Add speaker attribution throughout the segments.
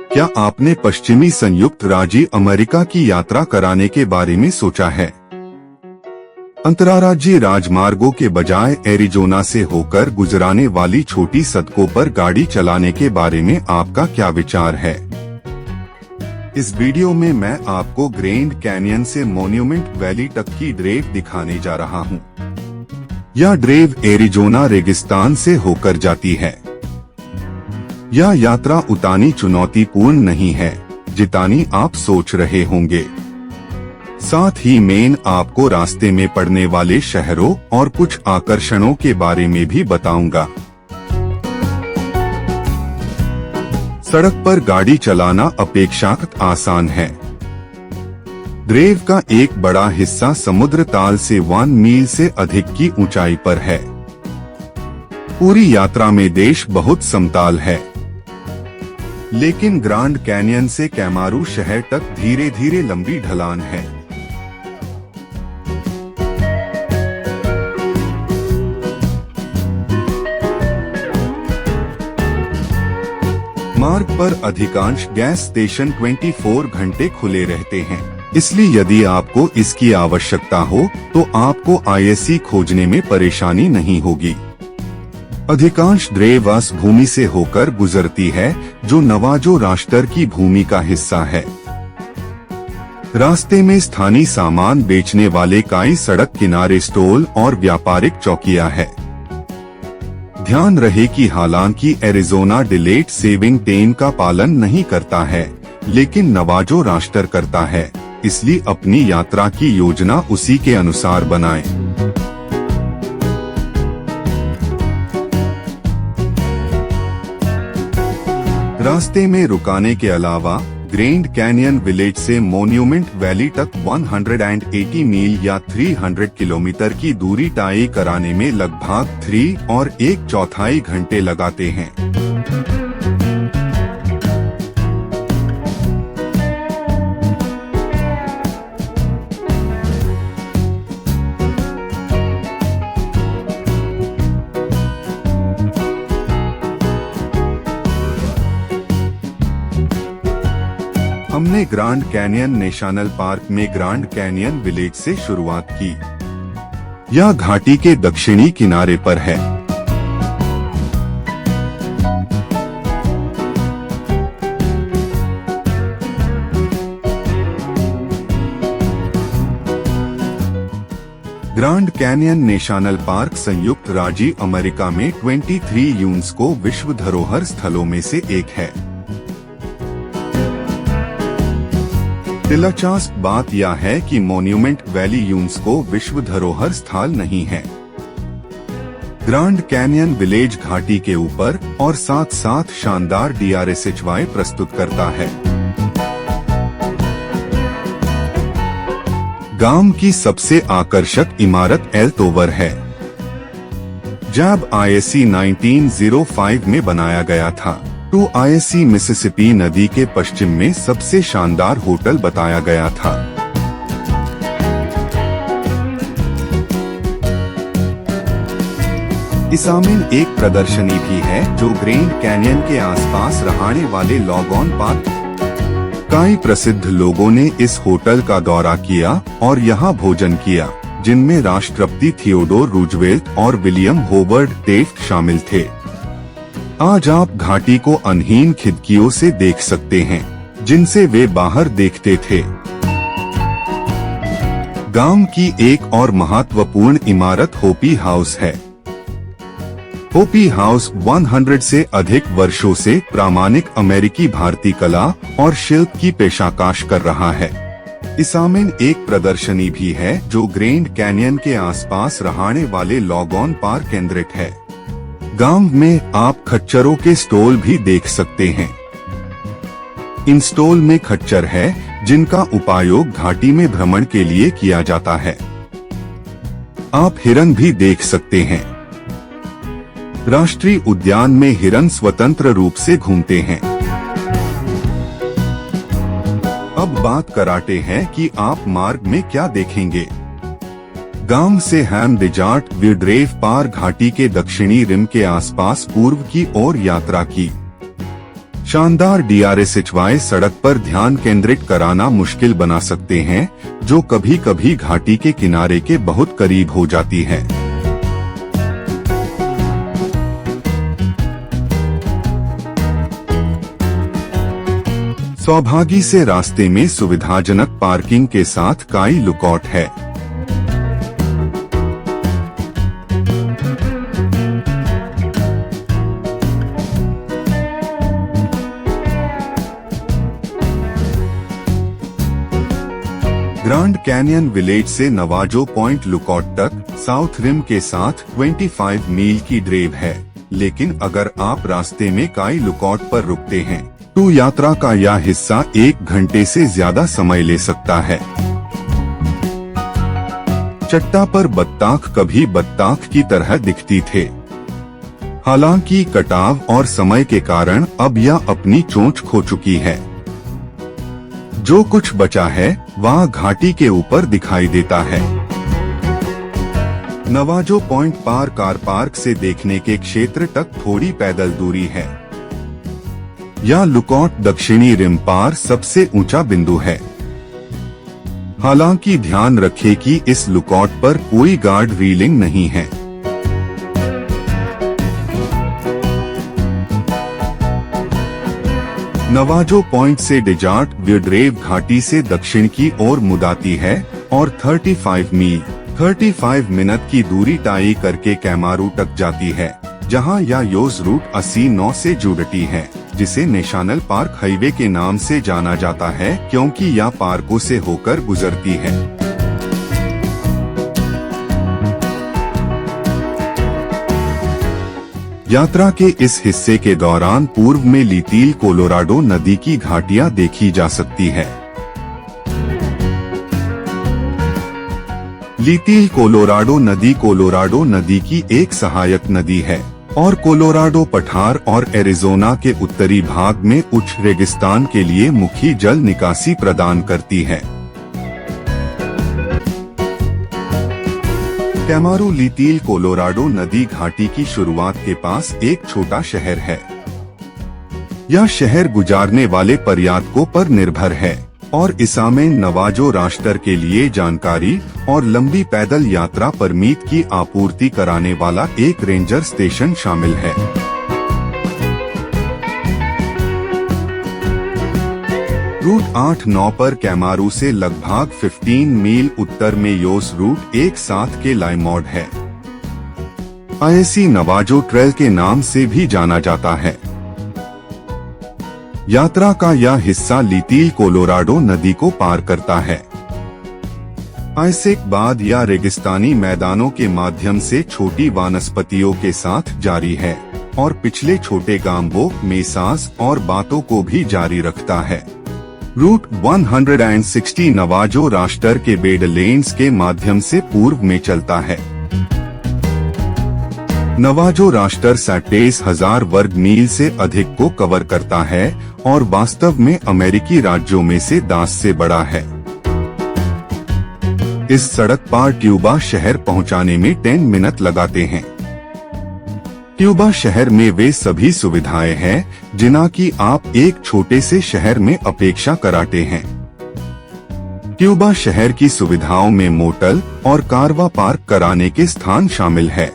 Speaker 1: क्या आपने पश्चिमी संयुक्त राज्य अमेरिका की यात्रा कराने के बारे में सोचा है? अंतर्राज्यीय राजमार्गों के बजाय एरिजोना से होकर गुजराने वाली छोटी सड़कों पर गाड़ी चलाने के बारे में आपका क्या विचार है? इस वीडियो में मैं आपको ग्रैंड कैनियन से मॉन्यूमेंट वैली तक की ड्राइव दिखाने जा रहा हूं। यह ड्राइव एरिजोना रेगिस्तान से होकर जाती है। यह यात्रा उतनी चुनौतीपूर्ण नहीं है जितनी आप सोच रहे होंगे। साथ ही मैं आपको रास्ते में पड़ने वाले शहरों और कुछ आकर्षणों के बारे में भी बताऊंगा। सड़क पर गाड़ी चलाना अपेक्षाकृत आसान है। ड्राइव का एक बड़ा हिस्सा समुद्र ताल से 1 मील से अधिक की ऊंचाई पर है। पूरी यात्रा में देश बहुत समतल है, लेकिन ग्रैंड कैनियन से कैमारू शहर तक धीरे धीरे लंबी ढलान है। मार्ग पर अधिकांश गैस स्टेशन 24 घंटे खुले रहते हैं, इसलिए यदि आपको इसकी आवश्यकता हो तो आपको आईएससी खोजने में परेशानी नहीं होगी। अधिकांश ड्राइव उस भूमि से होकर गुजरती है जो नवाजो राष्ट्र की भूमि का हिस्सा है। रास्ते में स्थानीय सामान बेचने वाले कई सड़क किनारे स्टॉल और व्यापारिक चौकियां है। ध्यान रहे कि हालांकि एरिजोना डिलेट सेविंग टाइम का पालन नहीं करता है, लेकिन नवाजो राष्ट्र करता है, इसलिए अपनी यात्रा की योजना उसी के अनुसार बनाएं। रास्ते में रुकाने के अलावा ग्रैंड कैनियन विलेज से मॉन्यूमेंट वैली तक 180 मील या 300 किलोमीटर की दूरी तय कराने में लगभग 3 और 1/4 घंटे लगाते हैं। हमने ग्रैंड कैनियन नेशनल पार्क में ग्रैंड कैनियन विलेज से शुरुआत की। यह घाटी के दक्षिणी किनारे पर है। ग्रैंड कैनियन नेशनल पार्क संयुक्त राज्य अमेरिका में 23 यूनेस्को विश्व धरोहर स्थलों में से एक है। दिलचस्प बात यह है कि मॉन्यूमेंट वैली यूनेस्को विश्व धरोहर स्थल नहीं है। ग्रैंड कैनियन विलेज घाटी के ऊपर और साथ साथ शानदार DRSHY प्रस्तुत करता है। गांव की सबसे आकर्षक इमारत एल टॉवर है, जब ISC 1905 में बनाया गया था तो ISC मिसिसिपी नदी के पश्चिम में सबसे शानदार होटल बताया गया था। इसमें एक प्रदर्शनी भी है जो ग्रैंड कैनियन के आसपास रहने वाले लॉगन पार्क। कई प्रसिद्ध लोगों ने इस होटल का दौरा किया और यहाँ भोजन किया, जिनमें राष्ट्रपति थियोडोर रूजवेल्ट और विलियम होवर्ड टेफ्ट शामिल थे। आज आप घाटी को अनहीन खिड़कियों से देख सकते हैं, जिनसे वे बाहर देखते थे। गांव की एक और महत्वपूर्ण इमारत होपी हाउस है। होपी हाउस 100 से अधिक वर्षों से प्रामाणिक अमेरिकी भारतीय कला और शिल्प की पेशकश कर रहा है। इसमें एक प्रदर्शनी भी है जो ग्रैंड कैनियन के आसपास रहने वाले लॉगन पार्क केंद्रित है। गांव में आप खच्चरों के स्टॉल भी देख सकते हैं। इन स्टॉल में खच्चर है जिनका उपयोग घाटी में भ्रमण के लिए किया जाता है। आप हिरन भी देख सकते हैं। राष्ट्रीय उद्यान में हिरन स्वतंत्र रूप से घूमते हैं। अब बात कराते हैं कि आप मार्ग में क्या देखेंगे। गांव से हैम डेजर्ट व्यू ड्राइव पार घाटी के दक्षिणी रिम के आसपास पूर्व की ओर यात्रा की। शानदार DRSHY सड़क पर ध्यान केंद्रित कराना मुश्किल बना सकते हैं, जो कभी कभी घाटी के किनारे के बहुत करीब हो जाती है। सौभाग्य से रास्ते में सुविधाजनक पार्किंग के साथ काई लुकआउट है। ग्रैंड कैनियन विलेज से नवाजो पॉइंट लुकआउट तक साउथ रिम के साथ 25 मील की ड्राइव है, लेकिन अगर आप रास्ते में काई लुकआउट पर रुकते हैं तो यात्रा का यह हिस्सा 1 घंटे से ज्यादा समय ले सकता है। चट्टा पर बत्तख कभी बत्तख की तरह दिखती थे, हालांकि कटाव और समय के कारण अब यह अपनी चोंच खो चुकी है। जो कुछ बचा है वह घाटी के ऊपर दिखाई देता है। नवाजो पॉइंट पार कार पार्क से देखने के क्षेत्र तक थोड़ी पैदल दूरी है। यह लुकआउट दक्षिणी रिम पार सबसे ऊंचा बिंदु है। हालांकि ध्यान रखें कि इस लुकआउट पर कोई गार्ड रीलिंग नहीं है। नवाजो पॉइंट से डेजर्ट व्यू ड्राइव घाटी से दक्षिण की ओर मुड़ती है और 35 मिनट की दूरी तय करके कैमारू तक जाती है, जहां यह योज रूट 89 से जुड़ती है, जिसे नेशनल पार्क हाईवे के नाम से जाना जाता है क्योंकि यह पार्कों से होकर गुजरती है। यात्रा के इस हिस्से के दौरान पूर्व में लिटिल कोलोराडो नदी की घाटियां देखी जा सकती है। लिटिल कोलोराडो नदी की एक सहायक नदी है और कोलोराडो पठार और एरिज़ोना के उत्तरी भाग में उच्च रेगिस्तान के लिए मुख्य जल निकासी प्रदान करती है। कैमारू लिटिल कोलोराडो नदी घाटी की शुरुआत के पास एक छोटा शहर है। यह शहर गुजारने वाले पर्यटकों पर निर्भर है और इसमें नवाजो राष्ट्र के लिए जानकारी और लंबी पैदल यात्रा परमिट की आपूर्ति कराने वाला एक रेंजर स्टेशन शामिल है। रूट 8-9 पर कैमारू से लगभग 15 मील उत्तर में योस रूट 1-7 के लाइमोड है। आईसी नवाजो ट्रेल के नाम से भी जाना जाता है। यात्रा का यह हिस्सा लिटिल कोलोराडो नदी को पार करता है। ऐसे बाद यह रेगिस्तानी मैदानों के माध्यम से छोटी वनस्पतियों के साथ जारी है और पिछले छोटे गांवों, मेसास और बातों को भी जारी रखता है। रूट 160 नवाजो राष्ट्र के बेडलैंड्स के माध्यम से पूर्व में चलता है। नवाजो राष्ट्र 27,000 वर्ग मील से अधिक को कवर करता है और वास्तव में अमेरिकी राज्यों में से 10 से बड़ा है। इस सड़क पर ट्यूबा शहर पहुंचाने में 10 मिनट लगाते हैं। ट्यूबा शहर में वे सभी सुविधाएं हैं जिन्हें कि आप एक छोटे से शहर में अपेक्षा कराते हैं। ट्यूबा शहर की सुविधाओं में मोटल और कारवा पार्क कराने के स्थान शामिल है।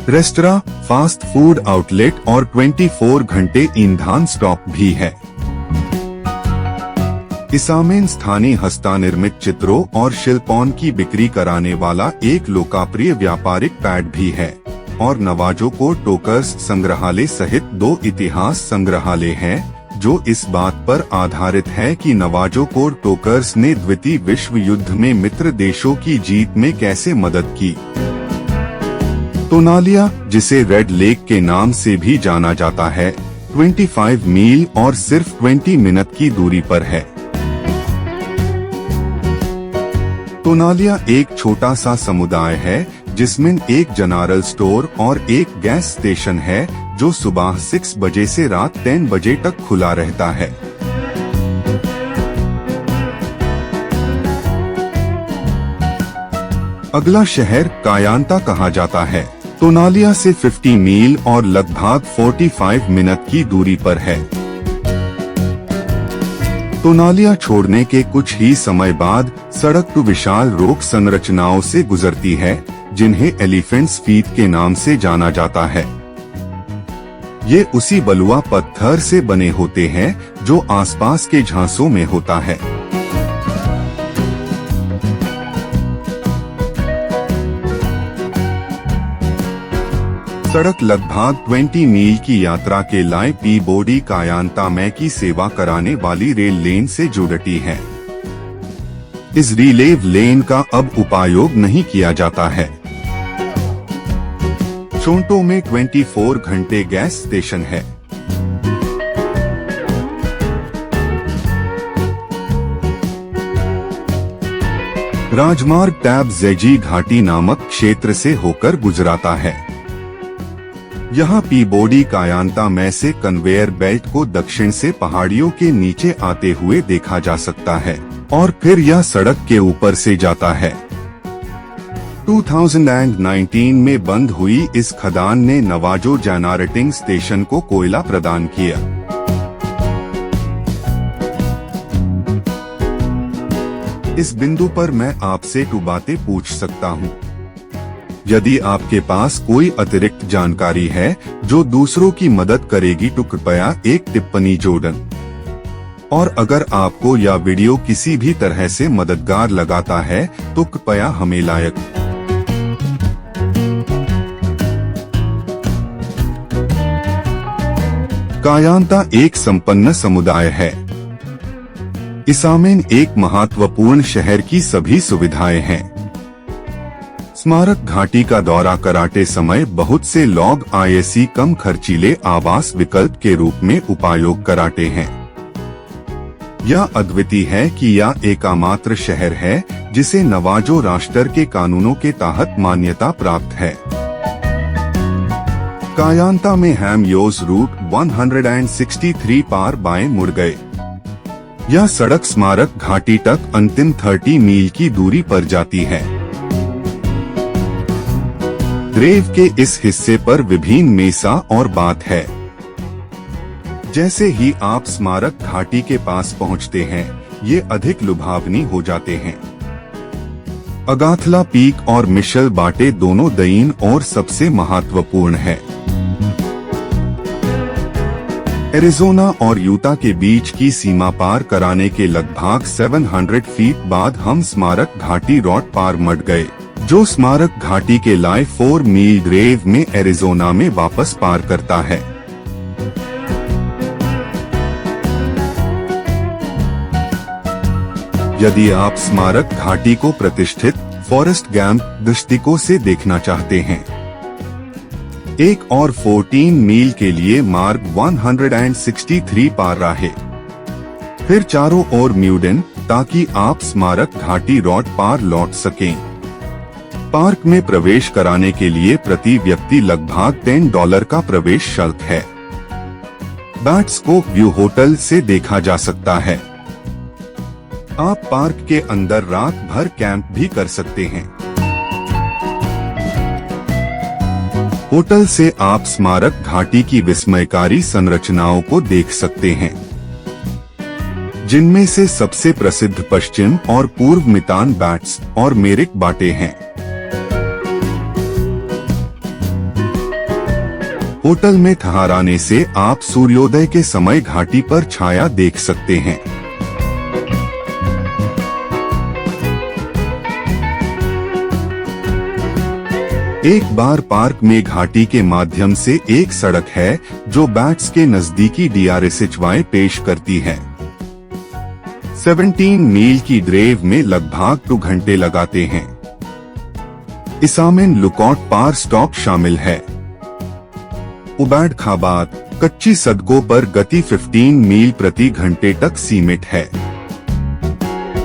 Speaker 1: रेस्तरां, फास्ट फूड आउटलेट और 24 घंटे ईंधन स्टॉप भी है। इसमें स्थानीय हस्तनिर्मित चित्रों और शिल्पों की बिक्री कराने वाला एक लोकप्रिय व्यापारिक पैड भी है और नवाजो को टोकर्स संग्रहालय सहित 2 इतिहास संग्रहालय हैं, जो इस बात पर आधारित है कि नवाजो को टोकर्स ने द्वितीय विश्व युद्ध में मित्र देशों की जीत में कैसे मदद की। टोनालिया, जिसे रेड लेक के नाम से भी जाना जाता है, 25 मील और सिर्फ 20 मिनट की दूरी पर है। टोनालिया एक छोटा सा समुदाय है जिसमें एक जनरल स्टोर और एक गैस स्टेशन है जो सुबह 6 बजे से रात 10 बजे तक खुला रहता है। अगला शहर कायांता कहा जाता है। तोनालिया से 50 मील और लगभग 45 मिनट की दूरी पर है। तोनालिया छोड़ने के कुछ ही समय बाद सड़क विशाल रॉक संरचनाओं से गुजरती है, जिन्हें एलिफेंट्स फीट के नाम से जाना जाता है। ये उसी बलुआ पत्थर से बने होते हैं जो आसपास के झांसों में होता है। सड़क लगभग 20 मील की यात्रा के लिए पीबोडी कायांता में की सेवा कराने वाली रेल लेन से जुड़ती है। इस रिलेव लेन का अब उपयोग नहीं किया जाता है। टोरंटो में 24 घंटे गैस स्टेशन है। राजमार्ग टैब जेजी घाटी नामक क्षेत्र से होकर गुजराता है। यहाँ पीबोडी कायांता में से कन्वेयर बेल्ट को दक्षिण से पहाड़ियों के नीचे आते हुए देखा जा सकता है और फिर यह सड़क के ऊपर से जाता है। 2019 में बंद हुई इस खदान ने नवाजो जनरेटिंग स्टेशन को कोयला प्रदान किया। इस बिंदु पर मैं आपसे 2 बातें पूछ सकता हूँ। यदि आपके पास कोई अतिरिक्त जानकारी है जो दूसरों की मदद करेगी तो कृपया एक टिप्पणी जोड़ें। और अगर आपको यह वीडियो किसी भी तरह से मददगार लगाता है तो कृपया हमें लाइक। कायांता एक संपन्न समुदाय है। इसामेन एक महत्वपूर्ण शहर की सभी सुविधाएं हैं। स्मारक घाटी का दौरा कराते समय बहुत से लोग आईएसी कम खर्चीले आवास विकल्प के रूप में उपयोग कराते हैं। यह अद्वितीय है कि यह एकमात्र शहर है जिसे नवाजो राष्ट्र के कानूनों के तहत मान्यता प्राप्त है। कायांता में हैमयोस रूट 163 पार बाएं मुड़ गए। यह सड़क स्मारक घाटी तक अंतिम 30 मील की दूरी पर जाती है। ग्रेव के इस हिस्से पर विभिन्न मेसा और बात है। जैसे ही आप स्मारक घाटी के पास पहुंचते हैं, ये अधिक लुभावनी हो जाते हैं। अगाथला पीक और मिशेल बाटे दोनों दयीन और सबसे महत्वपूर्ण है। एरिज़ोना और यूटा के बीच की सीमा पार कराने के लगभग 700 फीट बाद हम स्मारक घाटी रोड पार मट गए, जो स्मारक घाटी के लिए 4 मील ड्राइव में एरिज़ोना में वापस पार करता है। यदि आप स्मारक घाटी को प्रतिष्ठित फॉरेस्ट गैम्प दृष्टिकोण से देखना चाहते हैं, एक और 14 मील के लिए मार्ग 163 पार रहे, फिर चारों ओर म्यूडन, ताकि आप स्मारक घाटी रोड पार लौट सकें। पार्क में प्रवेश कराने के लिए प्रति व्यक्ति लगभग $10 का प्रवेश शुल्क है। बैट्स को व्यू होटल से देखा जा सकता है। आप पार्क के अंदर रात भर कैंप भी कर सकते हैं। होटल से आप स्मारक घाटी की विस्मयकारी संरचनाओं को देख सकते हैं, जिनमें से सबसे प्रसिद्ध पश्चिम और पूर्व मितान बैट्स और मेरिक बाटे हैं। होटल में ठहराने से आप सूर्योदय के समय घाटी पर छाया देख सकते हैं। एक बार पार्क में घाटी के माध्यम से एक सड़क है जो बैट्स के नजदीकी DRSHY पेश करती है। 17 मील की ड्राइव में लगभग 2 घंटे लगाते हैं। इसामेन लुकआउट पार स्टॉप शामिल है। उबैड खाबात कच्ची सड़कों पर गति 15 मील प्रति घंटे तक सीमित है।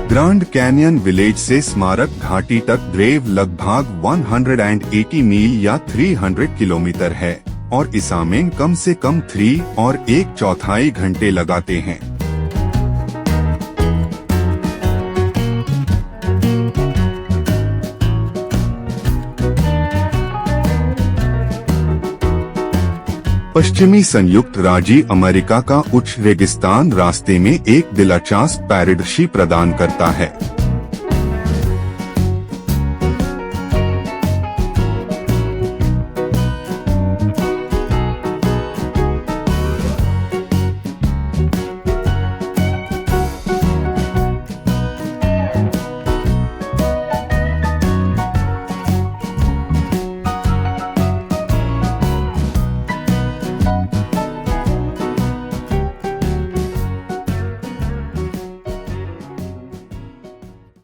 Speaker 1: ग्रांड कैनियन विलेज से स्मारक घाटी तक ड्राइव लगभग 180 मील या 300 किलोमीटर है और इसामेन कम से कम 3 और 1/4 घंटे लगाते हैं। पश्चिमी संयुक्त राज्य अमेरिका का उच्च रेगिस्तान रास्ते में एक दिलचस्प पैराडाइस प्रदान करता है।